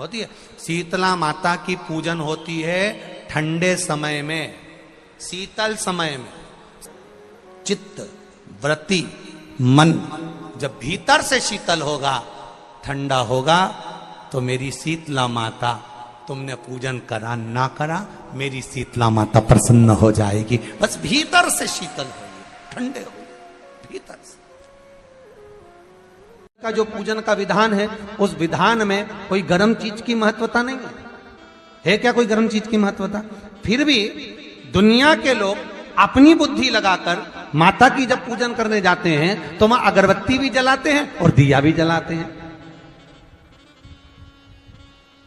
होती है। शीतला माता की पूजन होती है ठंडे समय में, शीतल समय में। चित्त वृत्ति मन जब भीतर से शीतल होगा, ठंडा होगा, तो मेरी शीतला माता, तुमने पूजन करा ना करा, मेरी शीतला माता प्रसन्न हो जाएगी। बस भीतर से शीतल होगी, ठंडे होगी भीतर से। का जो पूजन का विधान है, उस विधान में कोई गर्म चीज की महत्वता नहीं है क्या? कोई गर्म चीज की महत्वता? फिर भी दुनिया के लोग अपनी बुद्धि लगाकर माता की जब पूजन करने जाते हैं तो वहां अगरबत्ती भी जलाते हैं और दिया भी जलाते हैं।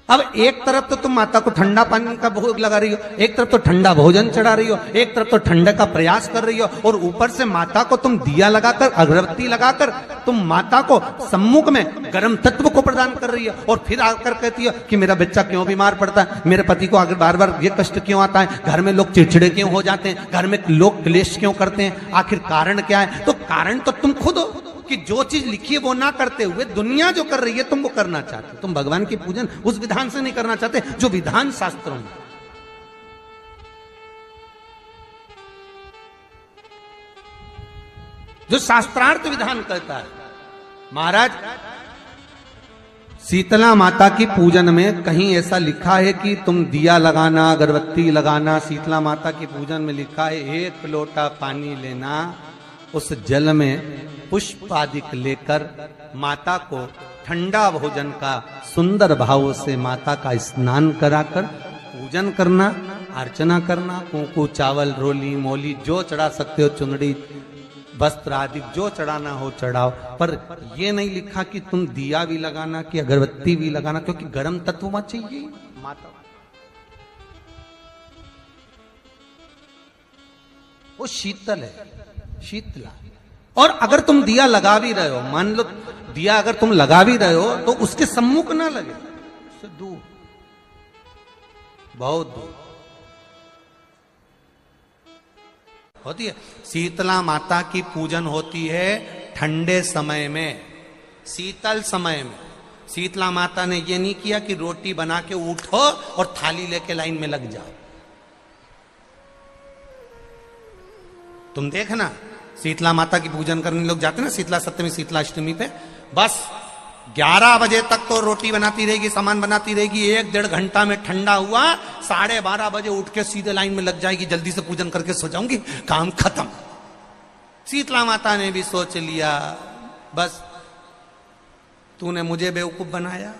अब एक तरफ तो तुम माता को ठंडा पानी का भोग लगा रही हो, एक तरफ तो ठंडा भोजन चढ़ा रही हो, एक तरफ तो ठंडे का प्रयास कर रही हो, और ऊपर से माता को तुम दिया लगाकर, अगरबत्ती लगाकर तुम माता को सम्मुख में गर्म तत्व को प्रदान कर रही हो। और फिर आकर कहती हो कि मेरा बच्चा क्यों बीमार पड़ता है, मेरे पति को आगे बार बार ये कष्ट क्यों आता है, घर में लोग चिड़चिड़े क्यों हो जाते हैं, घर में लोग क्लेश क्यों करते हैं, आखिर कारण क्या है? तो कारण तो तुम खुद हो कि जो चीज लिखी है वो ना करते हुए दुनिया जो कर रही है तुम वो करना चाहते हो। तुम भगवान की पूजन उस विधान से नहीं करना चाहते जो विधान शास्त्रों में। जो शास्त्रार्थ विधान कहता है। महाराज, शीतला माता की पूजन में कहीं ऐसा लिखा है कि तुम दिया लगाना, अगरबत्ती लगाना? शीतला माता की पूजन में लिखा है एक लोटा पानी लेना, उस जल में पुष्प आदिक लेकर माता को ठंडा भोजन का सुंदर भाव से माता का स्नान कराकर पूजन करना, अर्चना करना, कुंकू चावल रोली मोली जो चढ़ा सकते हो, चुनड़ी वस्त्र आदि जो चढ़ाना हो चढ़ाओ। पर यह नहीं लिखा कि तुम दिया भी लगाना कि अगरबत्ती भी लगाना, क्योंकि गर्म तत्व मत चाहिए माता, वो शीतल है, शीतला। और अगर तुम दिया लगा भी रहे हो, मान लो दिया अगर तुम लगा भी रहे हो तो उसके सम्मुख ना लगे, उससे दूर, बहुत दूर होती है। शीतला माता की पूजन होती है ठंडे समय में, शीतल समय में। शीतला माता ने यह नहीं किया कि रोटी बना के उठो और थाली लेके लाइन में लग जाओ। तुम देखना, शीतला माता की पूजन करने लोग जाते हैं ना शीतला सप्तमी, शीतला अष्टमी पे, बस 11 बजे तक तो रोटी बनाती रहेगी, सामान बनाती रहेगी, 1-1.5 घंटा में ठंडा हुआ, 12:30 बजे उठ के सीधे लाइन में लग जाएगी, जल्दी से पूजन करके सो जाऊंगी, काम खत्म। शीतला माता ने भी सोच लिया, बस तूने मुझे बेवकूफ बनाया,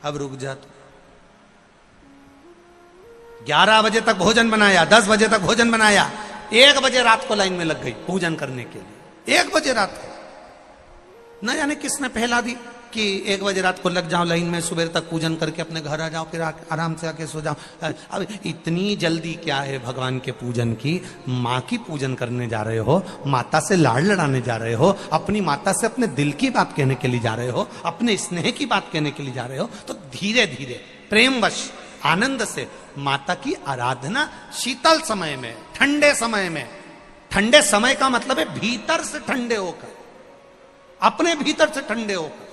अब रुक जा तू। 11 बजे तक भोजन बनाया, 10 बजे तक भोजन बनाया, 1 बजे रात को लाइन में लग गई पूजन करने के लिए। 1 बजे रात को न जाने किसने पहला दी कि 1 बजे रात को लग जाओ लाइन में, सुबह तक पूजन करके अपने घर आ जाओ, फिर आराम से आके सो जाओ। अब इतनी जल्दी क्या है भगवान के पूजन की? माँ की पूजन करने जा रहे हो, माता से लाड़ लड़ाने जा रहे हो, अपनी माता से अपने दिल की बात कहने के लिए जा रहे हो, अपने स्नेह की बात कहने के लिए जा रहे हो, तो धीरे धीरे प्रेमवश आनंद से माता की आराधना शीतल समय में, ठंडे समय में। ठंडे समय का मतलब है भीतर से ठंडे होकर, अपने भीतर से ठंडे होकर।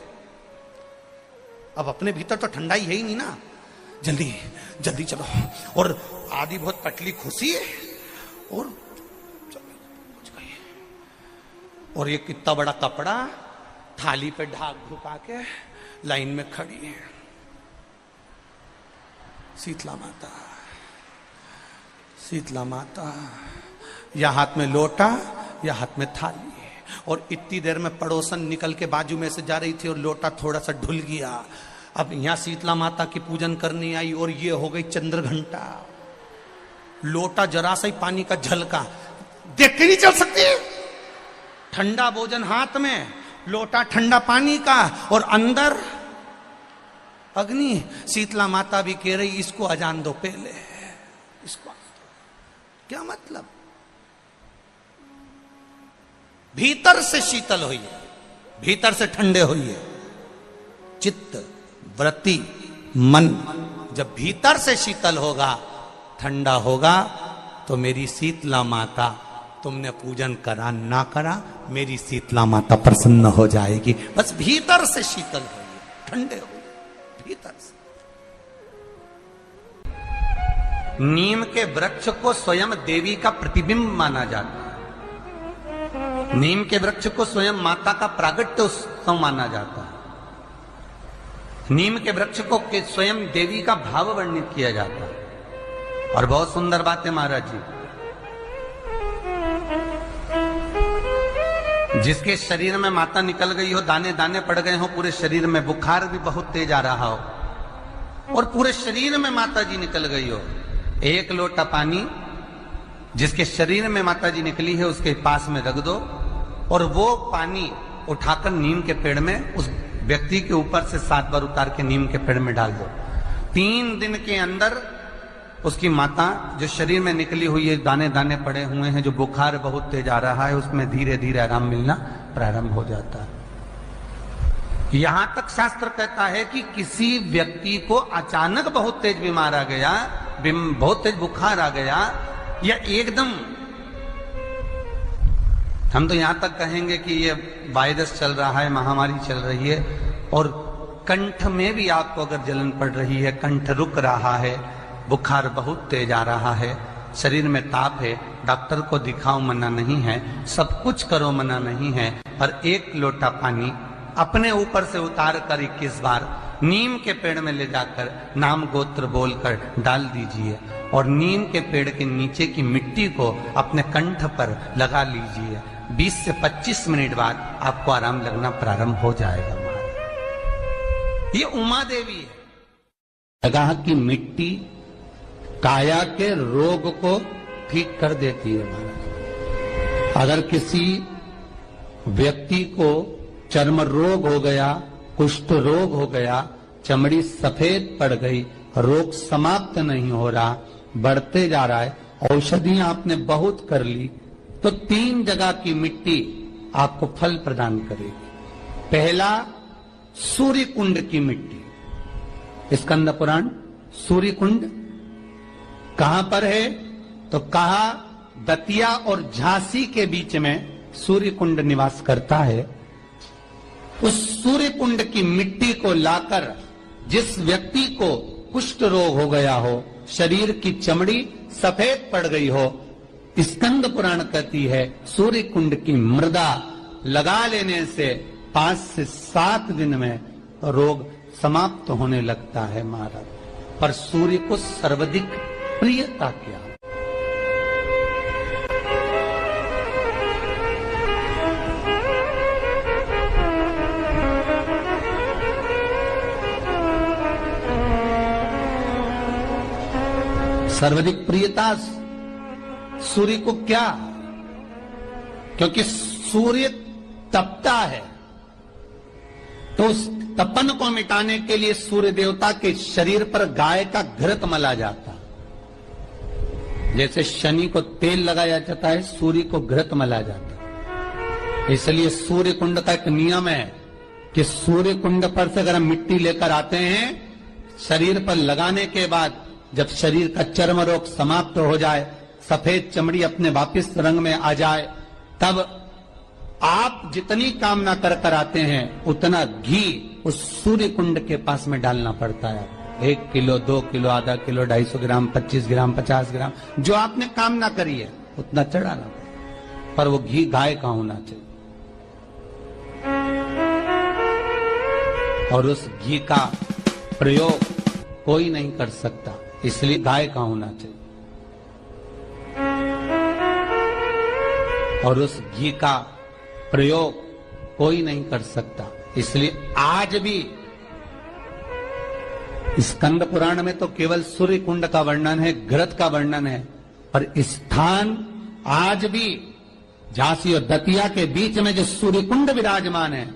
अब अपने भीतर तो ठंडा ही है ही नहीं ना, जल्दी जल्दी चलो, और आदि बहुत पतली खुशी है, और और ये कितना बड़ा कपड़ा थाली पे ढाक ढुका के लाइन में खड़ी है शीतला माता। शीतला माता, या हाथ में लोटा या हाथ में थाली, और इतनी देर में पड़ोसन निकल के बाजू में से जा रही थी और लोटा थोड़ा सा ढुल गया। अब यहां शीतला माता की पूजन करनी आई और ये हो गई चंद्र घंटा, लोटा जरा सा ही पानी का झलका, देख के नहीं चल सकती। ठंडा भोजन हाथ में, लोटा ठंडा पानी का, और अंदर अग्नि। शीतला माता भी कह रही इसको अजान दो पहले, इसको क्या मतलब? भीतर से शीतल होइए, भीतर से ठंडे होइए। चित्त वृत्ति मन जब भीतर से शीतल होगा, ठंडा होगा, तो मेरी शीतला माता, तुमने पूजन करा ना करा, मेरी शीतला माता प्रसन्न हो जाएगी। बस भीतर से शीतल होइए, ठंडे होइए। भीतर से। नीम के वृक्ष को स्वयं देवी का प्रतिबिंब माना जाता है। नीम के वृक्ष को स्वयं माता का प्रागट्य उत्सव माना जाता है। नीम के वृक्ष को स्वयं देवी का भाव वर्णित किया जाता है। और बहुत सुंदर बात है महाराज जी, जिसके शरीर में माता निकल गई हो, दाने दाने पड़ गए हो पूरे शरीर में, बुखार भी बहुत तेज आ रहा हो और पूरे शरीर में माता जी निकल गई हो, एक लोटा पानी जिसके शरीर में माता जी निकली है उसके पास में रख दो और वो पानी उठाकर नीम के पेड़ में उस व्यक्ति के ऊपर से 7 बार उतार के नीम के पेड़ में डाल दो। 3 दिन के अंदर उसकी माता जो शरीर में निकली हुई है, दाने दाने पड़े हुए हैं, जो बुखार बहुत तेज आ रहा है, उसमें धीरे धीरे आराम मिलना प्रारंभ हो जाता है। यहां तक शास्त्र कहता है कि किसी व्यक्ति को अचानक बहुत तेज बीमार आ गया, बहुत तेज बुखार आ गया, या एकदम, हम तो यहां तक कहेंगे कि ये वायरस चल रहा है, महामारी चल रही है और कंठ में भी आपको अगर जलन पड़ रही है, कंठ रुक रहा है, बुखार बहुत तेज आ रहा है, शरीर में ताप है, डॉक्टर को दिखाओ मना नहीं है, सब कुछ करो मना नहीं है, पर 1 लोटा पानी अपने ऊपर से उतार कर 21 बार नीम के पेड़ में ले जाकर नाम गोत्र बोलकर डाल दीजिए और नीम के पेड़ के नीचे की मिट्टी को अपने कंठ पर लगा लीजिए। 20 से 25 मिनट बाद आपको आराम लगना प्रारंभ हो जाएगा। ये उमा देवी है। जगह की मिट्टी काया के रोग को ठीक कर देती है महाराज। अगर किसी व्यक्ति को चर्म रोग हो गया, कुष्ठ रोग हो गया, चमड़ी सफेद पड़ गई, रोग समाप्त नहीं हो रहा, बढ़ते जा रहा है, औषधियां आपने बहुत कर ली, तो 3 जगह की मिट्टी आपको फल प्रदान करेगी। पहला, सूर्य कुंड की मिट्टी। स्कंद पुराण सूर्य कुंड कहां पर है? तो कहा दतिया और झांसी के बीच में सूर्य कुंड निवास करता है। उस सूर्य कुंड की मिट्टी को लाकर जिस व्यक्ति को कुष्ठ रोग हो गया हो, शरीर की चमड़ी सफेद पड़ गई हो, स्कंद पुराण कहती है सूर्य कुंड की मृदा लगा लेने से 5 से 7 दिन में रोग समाप्त होने लगता है महाराज। पर सूर्य को सर्वाधिक प्रियता क्या? सर्वाधिक प्रियता सूर्य को क्या? क्योंकि सूर्य तपता है, तो उस तपन को मिटाने के लिए सूर्य देवता के शरीर पर गाय का घृत मला जाता है। जैसे शनि को तेल लगाया जाता है, सूर्य को घृत मला जाता है। इसलिए सूर्य कुंड का एक नियम है कि सूर्य कुंड पर से अगर हम मिट्टी लेकर आते हैं, शरीर पर लगाने के बाद जब शरीर का चर्म रोग समाप्त हो जाए, सफेद चमड़ी अपने वापिस रंग में आ जाए, तब आप जितनी कामना कर आते हैं उतना घी उस सूर्य कुंड के पास में डालना पड़ता है। 1 किलो, 2 किलो, आधा किलो, 250 ग्राम, 25 ग्राम, 50 ग्राम, जो आपने कामना करी है उतना चढ़ाना पड़ता। पर वो घी गाय का होना चाहिए और उस घी का प्रयोग कोई नहीं कर सकता, इसलिए गाय का होना चाहिए। और उस घी का प्रयोग कोई नहीं कर सकता, इसलिए आज भी स्कंद पुराण में तो केवल सूर्य कुंड का वर्णन है, घृत का वर्णन है, पर स्थान आज भी झांसी और दतिया के बीच में जो सूर्य कुंड विराजमान है,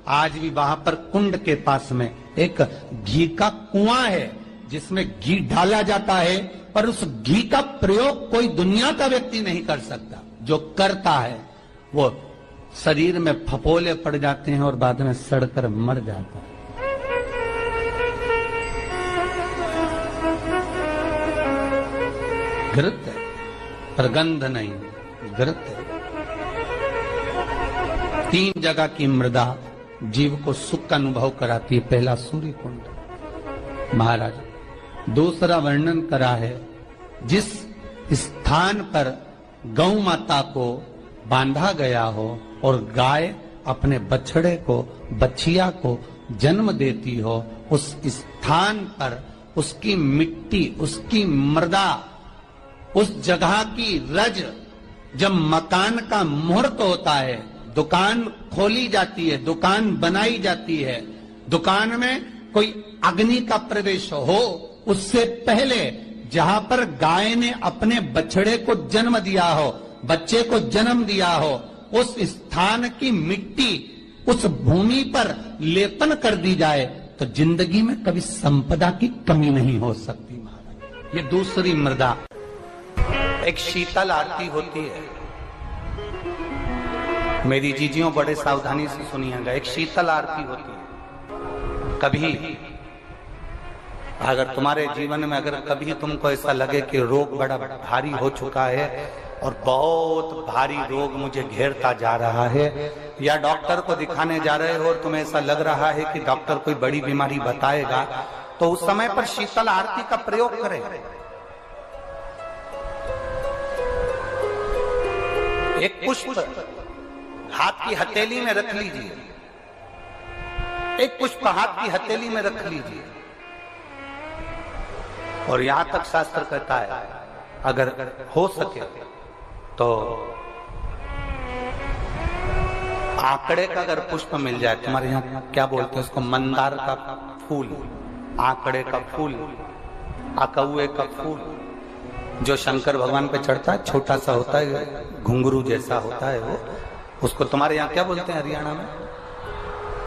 आज भी वहां पर कुंड के पास में एक घी का कुआं है जिसमें घी डाला जाता है, पर उस घी का प्रयोग कोई दुनिया का व्यक्ति नहीं कर सकता। जो करता है वो शरीर में फपोले पड़ जाते हैं और बाद में सड़कर मर जाता है। घृत है, पर गंध नहीं, घृत है। 3 जगह की मृदा जीव को सुख का अनुभव कराती है। पहला सूर्य कुंड, महाराज दूसरा वर्णन करा है, जिस स्थान पर गौ माता को बांधा गया हो और गाय अपने बछड़े को, बछिया को जन्म देती हो, उस स्थान पर उसकी मिट्टी, उसकी मृदा, उस जगह की रज, जब मकान का मुहूर्त होता है, दुकान खोली जाती है, दुकान बनाई जाती है, दुकान में कोई अग्नि का प्रवेश हो, उससे पहले जहां पर गाय ने अपने बछड़े को जन्म दिया हो, बच्चे को जन्म दिया हो, उस स्थान की मिट्टी उस भूमि पर लेपन कर दी जाए तो जिंदगी में कभी संपदा की कमी नहीं हो सकती महाराज। ये दूसरी मृदा। एक शीतल आरती होती है, मेरी जीजियों बड़े सावधानी से सुनिएगा। एक शीतल आरती होती है। कभी अगर तुम्हारे जीवन में अगर कभी तुमको ऐसा लगे कि रोग बड़ा भारी हो चुका है और बहुत भारी रोग मुझे घेरता जा रहा है, या डॉक्टर को दिखाने जा रहे हो और तुम्हें ऐसा लग रहा है कि डॉक्टर कोई बड़ी बीमारी बताएगा, तो उस समय पर शीतल आरती का प्रयोग करें। एक पुष्प हाथ की हथेली में रख लीजिए, एक पुष्प हाथ की हथेली में रख लीजिए, और यहां तक शास्त्र कहता है अगर हो सके तो आंकड़े का अगर पुष्प मिल जाए, तुम्हारे यहाँ क्या बोलते हैं उसको, मंदार का फूल, आंकड़े का फूल, अकौए का फूल, जो शंकर भगवान पे चढ़ता है, छोटा सा होता है, घुंघरू जैसा होता है वो, उसको तुम्हारे यहाँ क्या बोलते हैं हरियाणा में?